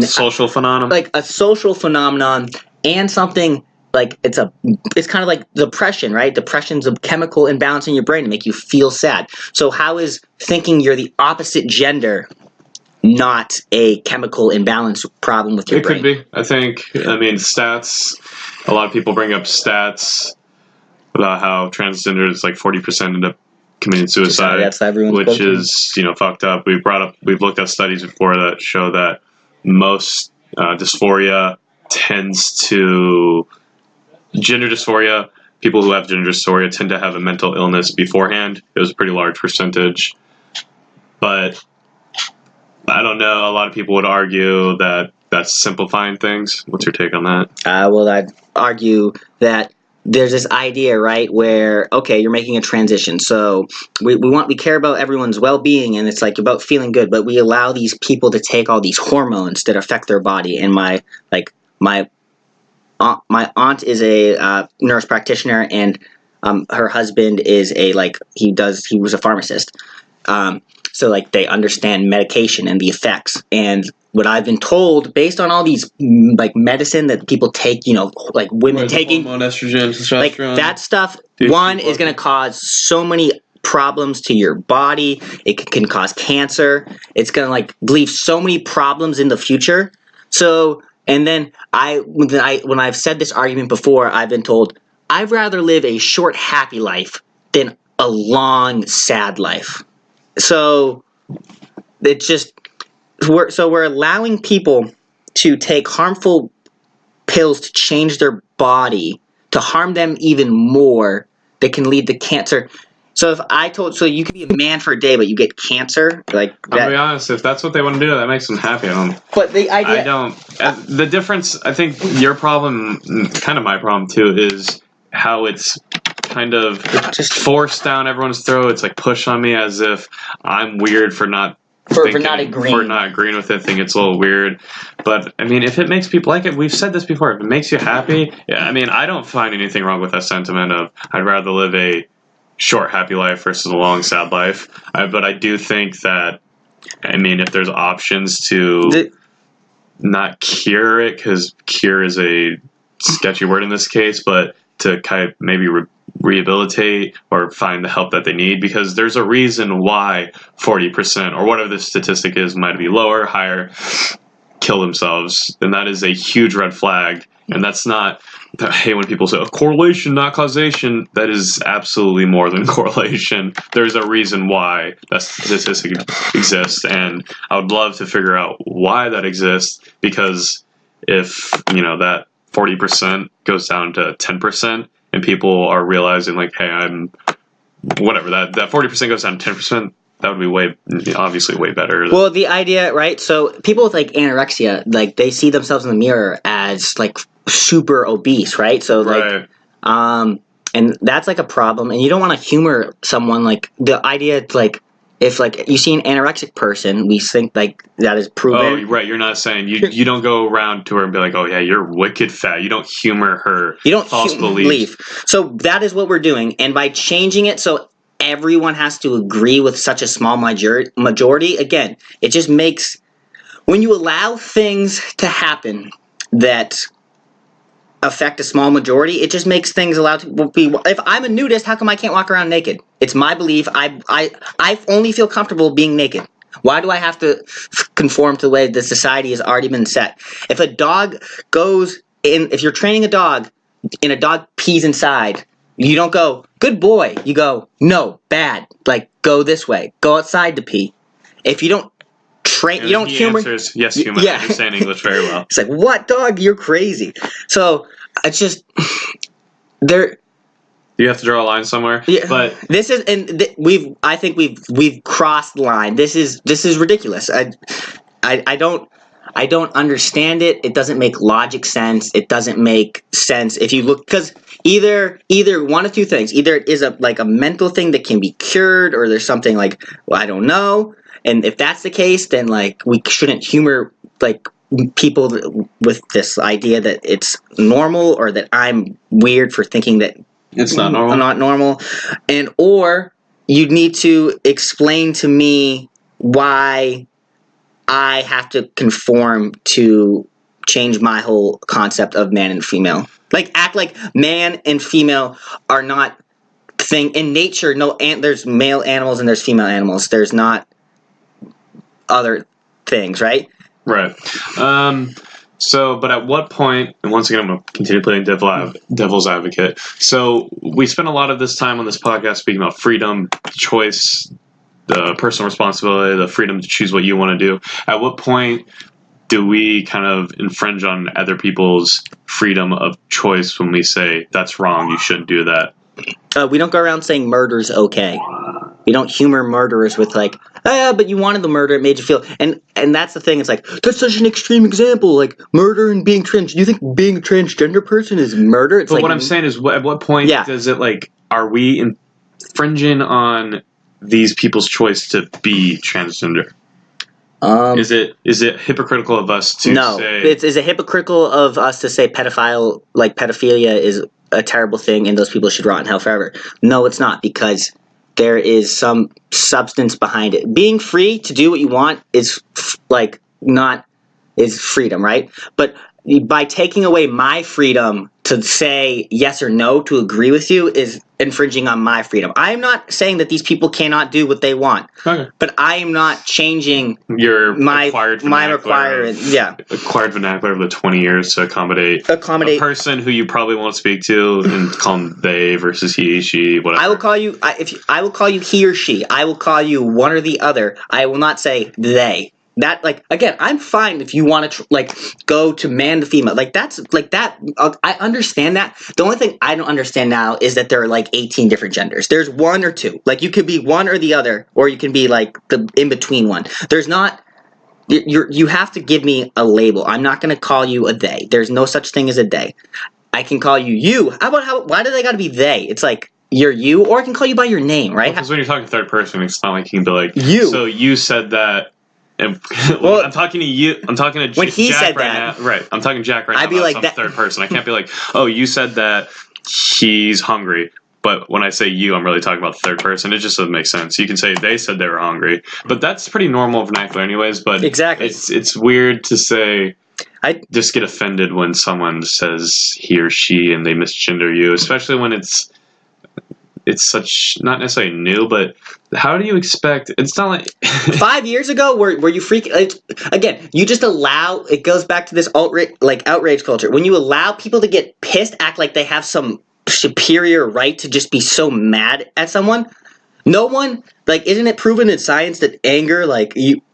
Social phenomenon. like a social phenomenon and something like it's kind of like depression, right? Depression's a chemical imbalance in your brain to make you feel sad. So how is thinking you're the opposite gender not a chemical imbalance problem with your It brain? could be. I mean, stats. A lot of people bring up stats about how transgenders, like 40%, end up committing suicide, That's everyone's which go-to. is fucked up. We've looked at studies before that show that most dysphoria tends to gender dysphoria. People who have gender dysphoria tend to have a mental illness beforehand. It was a pretty large percentage, but I don't know. A lot of people would argue that that's simplifying things. What's your take on that? Well, I'd argue that there's this idea, right, where okay, you're making a transition, so we care about everyone's well-being, and it's like about feeling good, but we allow these people to take all these hormones that affect their body. And my aunt is a nurse practitioner, and her husband is he was a pharmacist. So like they understand medication and the effects. And what I've been told, based on all these like medicine that people take, like women taking hormone, estrogen, like testosterone. that stuff, Dude, one is going to cause so many problems to your body. It can cause cancer. It's going to like leave so many problems in the future. So, and then when I've said this argument before, I've been told I'd rather live a short, happy life than a long, sad life. So it's just we're allowing people to take harmful pills to change their body to harm them even more that can lead to cancer. So so you can be a man for a day, but you get cancer, like that. I'll be honest, if that's what they want to do, that makes them happy. But the idea, I don't. The difference, I think, your problem, kind of my problem too, is how it's kind of just forced down everyone's throat. It's like pushed on me as if I'm weird for not for not agreeing. For not agreeing with it. I think it's a little weird. But I mean, if it makes people like it, we've said this before. If it makes you happy, yeah, I mean, I don't find anything wrong with that sentiment of I'd rather live a short happy life versus a long sad life. But I do think that, I mean, if there's options to not cure it, because cure is a sketchy word in this case, but to kind of maybe rehabilitate or find the help that they need, because there's a reason why 40% or whatever the statistic is, might be lower, higher, kill themselves, and that is a huge red flag. And that's not, I hate when people say, oh, correlation, not causation. That is absolutely more than correlation. There's a reason why that statistic exists, and I would love to figure out why that exists, because if, that 40% goes down to 10%, and people are realizing, like, hey, I'm, whatever, that 40% goes down to 10%, that would be obviously way better. Well, the idea, right? So people with like anorexia, like they see themselves in the mirror as like super obese, right? So like, Right. And that's like a problem. And you don't want to humor someone. Like the idea, like if like you see an anorexic person, we think like that is proven. Oh, right. You're not saying you don't go around to her and be like, oh yeah, you're wicked fat. You don't humor her. You don't false beliefs. So that is what we're doing, and by changing it so everyone has to agree with such a small majority, again, it just makes, when you allow things to happen that affect a small majority, it just makes things allowed to be. If I'm a nudist, how come I can't walk around naked? It's my belief. I only feel comfortable being naked. Why do I have to conform to the way the society has already been set? If a dog goes in, if you're training a dog and a dog pees inside, You don't go, good boy. You go, no, bad. Like, go this way. Go outside to pee. If you don't train, And you don't he humor. answers, yes, human. Yeah. I understand English very well. It's like, what, dog? You're crazy. So it's just there. You have to draw a line somewhere. Yeah, But this is, and I think we've crossed the line. This is ridiculous. I don't understand it. It doesn't make logic sense. It doesn't make sense if you look, because either one of two things. Either it is a mental thing that can be cured, or there's something like, well, I don't know. And if that's the case, then like we shouldn't humor like people with this idea that it's normal, or that I'm weird for thinking that it's not normal. Not normal. And or you need to explain to me why I have to conform to change my whole concept of man and female. Like, act like man and female are not thing in nature. No, there's male animals and there's female animals. There's not other things, right? Right. So, but at what point, and once again, I'm going to continue playing devil's advocate. So we spend a lot of this time on this podcast speaking about freedom, choice, the personal responsibility, the freedom to choose what you want to do. At what point do we kind of infringe on other people's freedom of choice when we say, that's wrong, you shouldn't do that? We don't go around saying murder's okay. We don't humor murderers with like, oh, yeah, but you wanted the murder, it made you feel, and that's the thing. It's like, that's such an extreme example, like murder and being trans. Do you think being a transgender person is murder? It's but like, what I'm saying is, at what point does it, like, are we infringing on these people's choice to be transgender? Is it hypocritical of us to say? Is it hypocritical of us to say pedophilia is a terrible thing and those people should rot in hell forever? No, it's not, because there is some substance behind it. Being free to do what you want is freedom, right? But by taking away my freedom to say yes or no, to agree with you, is infringing on my freedom. I am not saying that these people cannot do what they want, but I am not changing your acquired vernacular of the 20 years to accommodate a person who you probably won't speak to and call them they versus he, she, whatever. I will call you I will call you he or she. I will call you one or the other. I will not say they. That, like, again, I'm fine if you want to go to man to female, like that's like that. I understand that. The only thing I don't understand now is that there are like 18 different genders. There's one or two. Like, you could be one or the other, or you can be like the in between one. There's not. You have to give me a label. I'm not going to call you a they. There's no such thing as a they. I can call you you. Why do they got to be they? It's like, you're you, or I can call you by your name, right? Because when you're talking third person, it's not like you can be like you. So you said that. And I'm talking to you. I'm talking to when he Jack said right that, now. Right. I'm talking to Jack right now. I'd be like that. Third person. I can't be like, oh, you said that he's hungry. But when I say you, I'm really talking about the third person. It just doesn't make sense. You can say they said they were hungry, but that's pretty normal vernacular, anyways. But exactly, it's weird to say. I just get offended when someone says he or she and they misgender you, especially when it's such not necessarily new, but how do you expect? It's not like 5 years ago where you again. You just allow. It goes back to this outrage culture. When you allow people to get pissed, act like they have some superior right to just be so mad at someone. No one, isn't it proven in science that anger,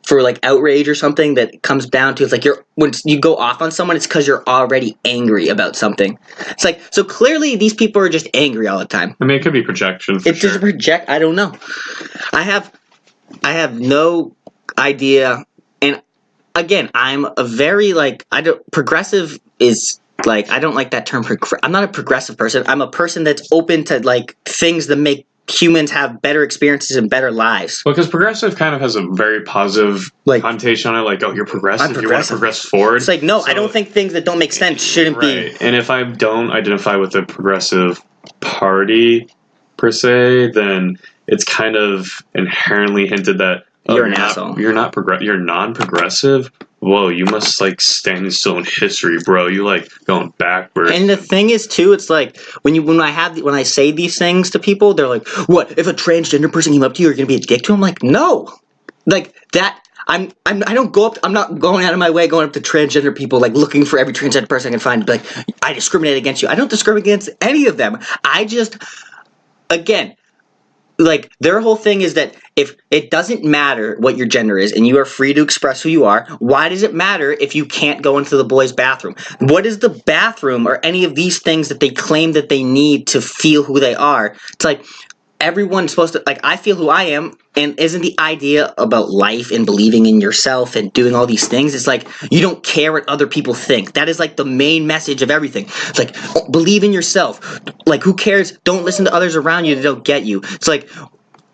for outrage or something, that comes down to, it's like when you go off on someone, it's because you're already angry about something. It's like, so clearly these people are just angry all the time. I mean, it could be projection. It's just project. I don't know. I have no idea. And again, I'm a very progressive is I don't like that term. I'm not a progressive person. I'm a person that's open to things that make humans have better experiences and better lives. Well, because progressive kind of has a very positive connotation on it, oh, you're progressive, you want to progress forward. It's like, no, I don't think things that don't make sense shouldn't be. And if I don't identify with the progressive party, per se, then it's kind of inherently hinted that you're an asshole. You're non-progressive? Whoa, you must stand still in history, bro. You going backwards. And the thing is too, it's when I say these things to people, they're like, "What if a transgender person came up to you? You're gonna be a dick to him?" Like, no, that I don't go up. I'm not going out of my way going up to transgender people, like looking for every transgender person I can find. Like, I discriminate against you. I don't discriminate against any of them. I just, again, like, their whole thing is that if it doesn't matter what your gender is and you are free to express who you are, why does it matter if you can't go into the boys' bathroom? What is the bathroom or any of these things that they claim that they need to feel who they are? It's like, everyone's supposed to, like, I feel who I am, and isn't the idea about life and believing in yourself and doing all these things? It's like, you don't care what other people think. That is like the main message of everything. It's like, believe in yourself. Like, who cares? Don't listen to others around you that don't get you. It's like,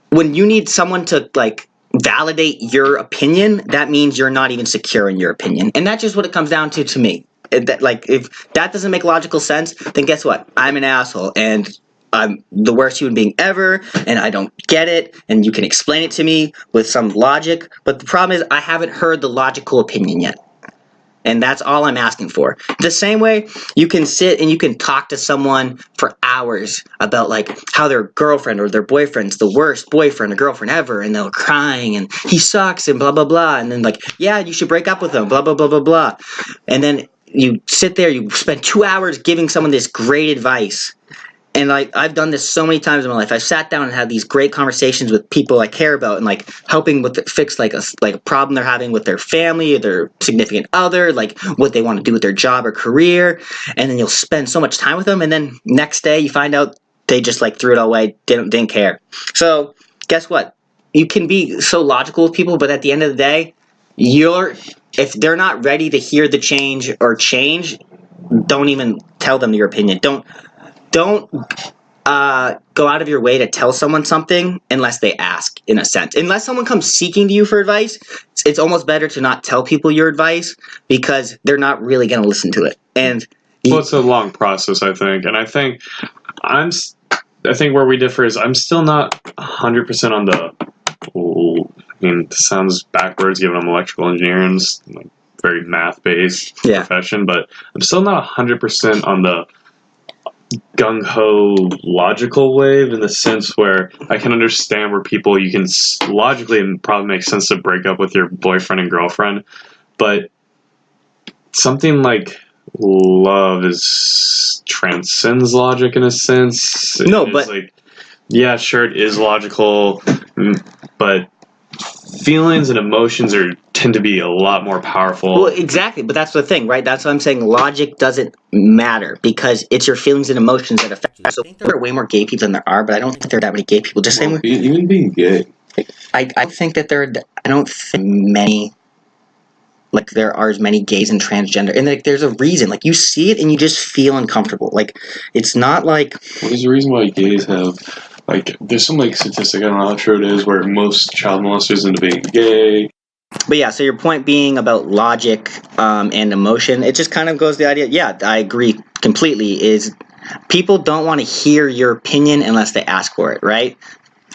when you need someone to, like, validate your opinion, that means you're not even secure in your opinion. And that's just what it comes down to me. That, like, if that doesn't make logical sense, then guess what? I'm an asshole, and I'm the worst human being ever, and I don't get it, and you can explain it to me with some logic, but the problem is I haven't heard the logical opinion yet. And that's all I'm asking for. The same way you can sit and you can talk to someone for hours about, like, how their girlfriend or their boyfriend's the worst boyfriend or girlfriend ever, and they're crying and he sucks and blah blah blah, and then, like, yeah, you should break up with him, blah blah blah blah blah. And then you sit there, you spend 2 hours giving someone this great advice. And, like, I've done this so many times in my life. I've sat down and had these great conversations with people I care about, and, like, helping with fix like a problem they're having with their family or their significant other, like what they want to do with their job or career. And then you'll spend so much time with them, and then next day you find out they just, like, threw it all away, didn't care. So guess what? You can be so logical with people, but at the end of the day, if they're not ready to hear the change or change, don't even tell them your opinion. Don't go out of your way to tell someone something unless they ask, in a sense. Unless someone comes seeking to you for advice, it's almost better to not tell people your advice, because they're not really going to listen to it. And well, it's a long process, I think. And I think where we differ is I'm still not 100% on the, I mean, it sounds backwards given I'm electrical engineering, like, very math-based profession, but I'm still not 100% on the gung-ho logical wave, in the sense where I can understand where people, you can logically, it probably makes sense to break up with your boyfriend and girlfriend, but something like love transcends logic in a sense. No, but like, yeah, sure, it is logical, but feelings and emotions tend to be a lot more powerful. Well, exactly, but that's the thing, right? That's what I'm saying. Logic doesn't matter, because it's your feelings and emotions that affect you. So I think there are way more gay people than there are, but I don't think there are that many gay people. Just well, even being gay. I think that I don't think many, like, there are as many gays and transgender, and, like, there's a reason. Like, you see it and you just feel uncomfortable. Like, it's not like. Well, there's a reason why gays have. Like, there's some, like, statistic, I don't know how true it is, where most child molesters end up being gay. But yeah, so your point being about logic and emotion, it just kind of goes to the idea, yeah, I agree completely, is people don't want to hear your opinion unless they ask for it, right?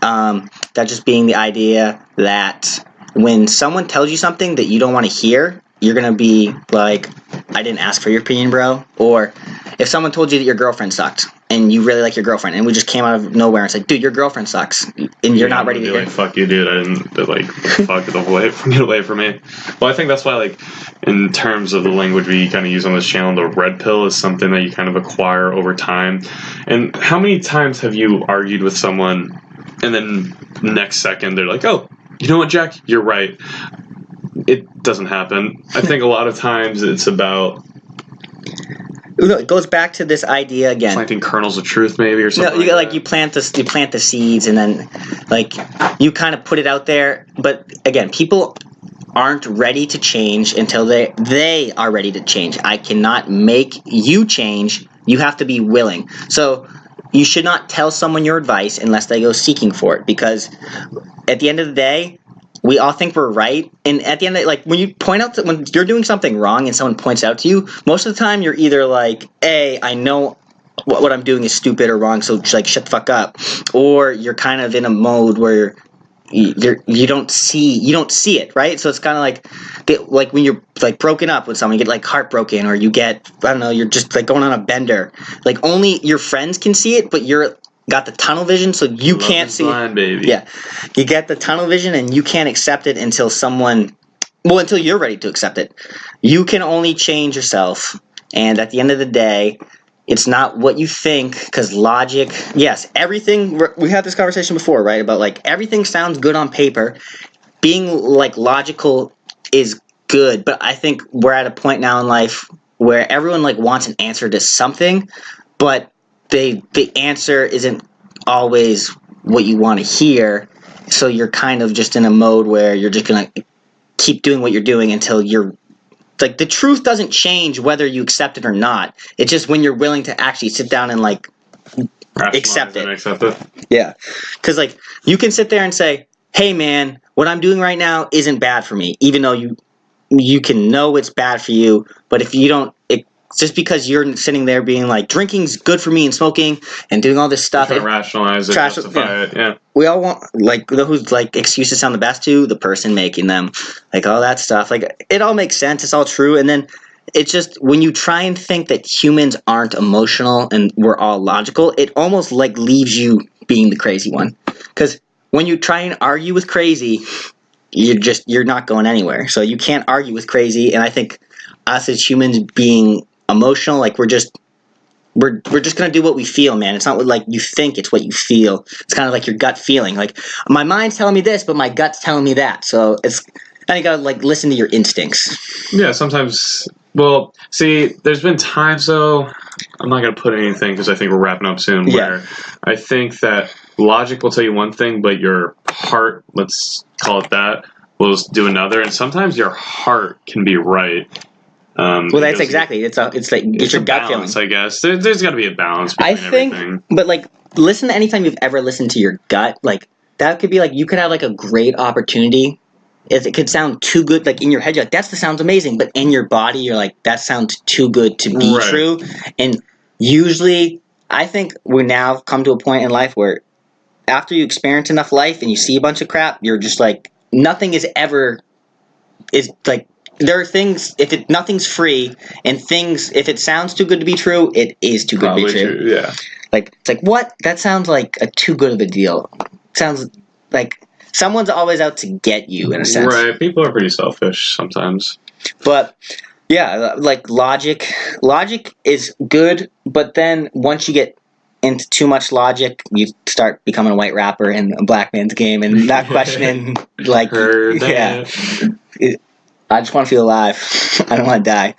That just being the idea that when someone tells you something that you don't want to hear, you're going to be like, I didn't ask for your opinion, bro. Or if someone told you that your girlfriend sucked, and you really like your girlfriend, and we just came out of nowhere and said, dude, your girlfriend sucks, and you're not ready to hear. Like, fuck you, dude. I didn't, like, fuck it away, get away from me. Well, I think that's why, like, in terms of the language we kind of use on this channel, the red pill is something that you kind of acquire over time. And how many times have you argued with someone, and then next second they're like, oh, you know what, Jack, you're right. It doesn't happen. I think a lot of times it's about. It goes back to this idea again. Planting kernels of truth, maybe, or something. No, you plant the seeds, and then, like, you kind of put it out there. But again, people aren't ready to change until they are ready to change. I cannot make you change. You have to be willing. So you should not tell someone your advice unless they go seeking for it, because at the end of the day, we all think we're right, and at the end of like, when you point out when you're doing something wrong and someone points out to you, most of the time you're either like, I know what I'm doing is stupid or wrong, so just, like, shut the fuck up, or you're kind of in a mode where you don't see it, right? So it's kind of like when you're, like, broken up with someone, you get, like, heartbroken, or you get, I don't know, you're just, like, going on a bender, like, only your friends can see it, but you're got the tunnel vision, so you can't see blind, it. Baby. Yeah, you get the tunnel vision and you can't accept it until someone well, until you're ready to accept it. You can only change yourself, and at the end of the day, it's not what you think, because logic, yes, everything, we had this conversation before, right, about like everything sounds good on paper. Being like logical is good, but I think we're at a point now in life where everyone like wants an answer to something, but the answer isn't always what you want to hear, so you're kind of just in a mode where you're just gonna keep doing what you're doing until you're like, the truth doesn't change whether you accept it or not. It's just when you're willing to actually sit down and like accept it. Accept it. Yeah, because like you can sit there and say, hey man, what I'm doing right now isn't bad for me, even though you can know it's bad for you, but if you don't, just because you're sitting there being like, drinking's good for me and smoking and doing all this stuff, Trying to rationalize it, justify it. Yeah. we all want, like, whose like excuses sound the best to the person making them, like all that stuff. Like, it all makes sense, it's all true, and then it's just when you try and think that humans aren't emotional and we're all logical, it almost like leaves you being the crazy one. Because when you try and argue with crazy, you're not going anywhere. So you can't argue with crazy, and I think us as humans being emotional, like we're just gonna do what we feel, man. It's not what like you think, it's what you feel. It's kind of like your gut feeling. Like, my mind's telling me this, but my gut's telling me that. So it's, I think, you gotta like listen to your instincts. Yeah, sometimes. Well, see, there's been times though. I'm not gonna put anything because I think we're wrapping up soon. Yeah. Where I think that logic will tell you one thing, but your heart, let's call it that, will do another. And sometimes your heart can be right. Well, that's exactly. It's like it's your gut feeling. I guess there's got to be a balance between everything. But like, listen to anytime you've ever listened to your gut. Like, that could be like, you could have like a great opportunity. It could sound too good, like in your head, you're like, that sounds amazing, but in your body, you're like, that sounds too good to be Right. true. And usually, I think we now come to a point in life where after you experience enough life and you see a bunch of crap, you're just like, nothing is like, there are things, nothing's free, and things, if it sounds too good to be true, it is too good to be true. Yeah. Like, it's like, what? That sounds like a too good of a deal. Sounds like someone's always out to get you, in a sense. Right. People are pretty selfish sometimes. But yeah, like logic is good, but then once you get into too much logic, you start becoming a white rapper in a black man's game and not questioning, like, yeah. I just want to feel alive. I don't want to die.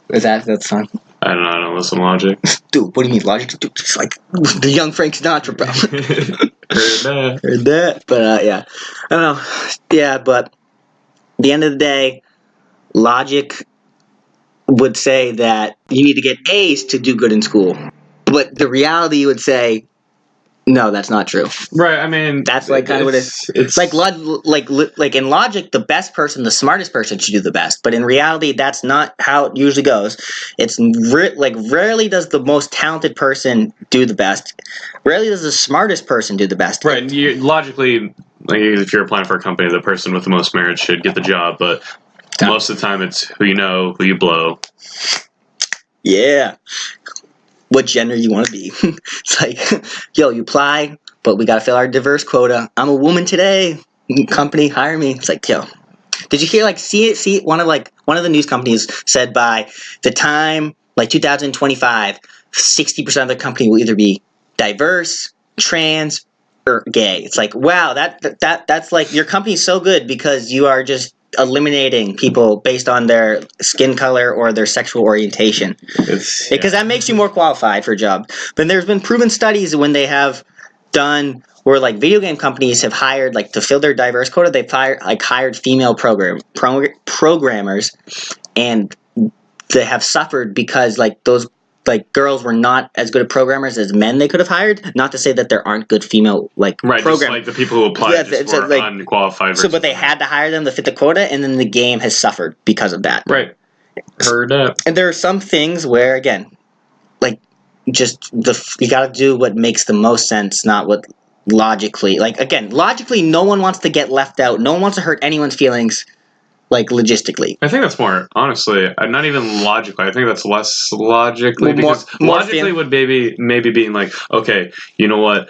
Is that the song? I don't know. I don't listen to Logic. Dude, what do you mean Logic? Dude, it's like the young Frank Sinatra, bro. Heard that. But yeah, I don't know. Yeah, but at the end of the day, logic would say that you need to get A's to do good in school, but the reality would say, no, that's not true. Right. I mean, That's like kind of what it's like. Like in logic, the best person, the smartest person, should do the best. But in reality, that's not how it usually goes. It's rarely does the most talented person do the best. Rarely does the smartest person do the best. Right. And logically, like, if you're applying for a company, the person with the most merit should get the job. But most of the time, it's who you know, who you blow. Yeah. What gender you want to be. It's like, yo, you apply, but we got to fill our diverse quota. I'm a woman today. Company, hire me. It's like, yo, did you hear, like, see it? One of the news companies said by the time, like, 2025, 60% of the company will either be diverse, trans, or gay. It's like, wow, that's like, your company's so good because you are just eliminating people based on their skin color or their sexual orientation, because that makes you more qualified for a job. But there's been proven studies when they have done where, like, video game companies have hired, like, to fill their diverse quota, they've hired female programmers, and they have suffered because, like, those, like, girls were not as good at programmers as men they could have hired. Not to say that there aren't good female, like, right, programmers. Just like the people who applied were like, unqualified. So, but they had to hire them to fit the quota, and then the game has suffered because of that. Right. Heard that. And there are some things where, again, like, just you got to do what makes the most sense, not what logically. Like, again, logically, no one wants to get left out. No one wants to hurt anyone's feelings. Like, logistically. I think that's more, honestly, not even logically. I think that's less logically, because more logically would maybe being like, okay, you know what,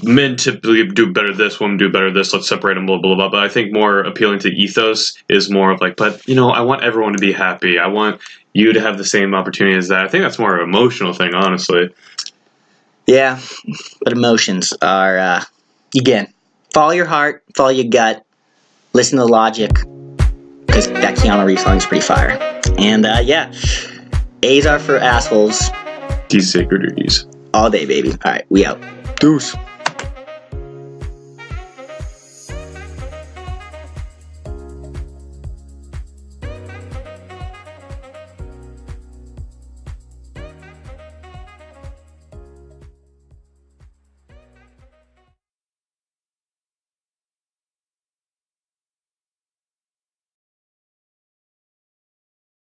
men typically do better this, women do better this, let's separate them, blah, blah, blah. But I think more appealing to ethos is more of like, but, I want everyone to be happy. I want you to have the same opportunity as that. I think that's more an emotional thing, honestly. Yeah, but emotions are, again, follow your heart, follow your gut, listen to logic, because that Keanu Reeves song is pretty fire. And, A's are for assholes. These sacred duties. All day, baby. All right, we out. Deuce.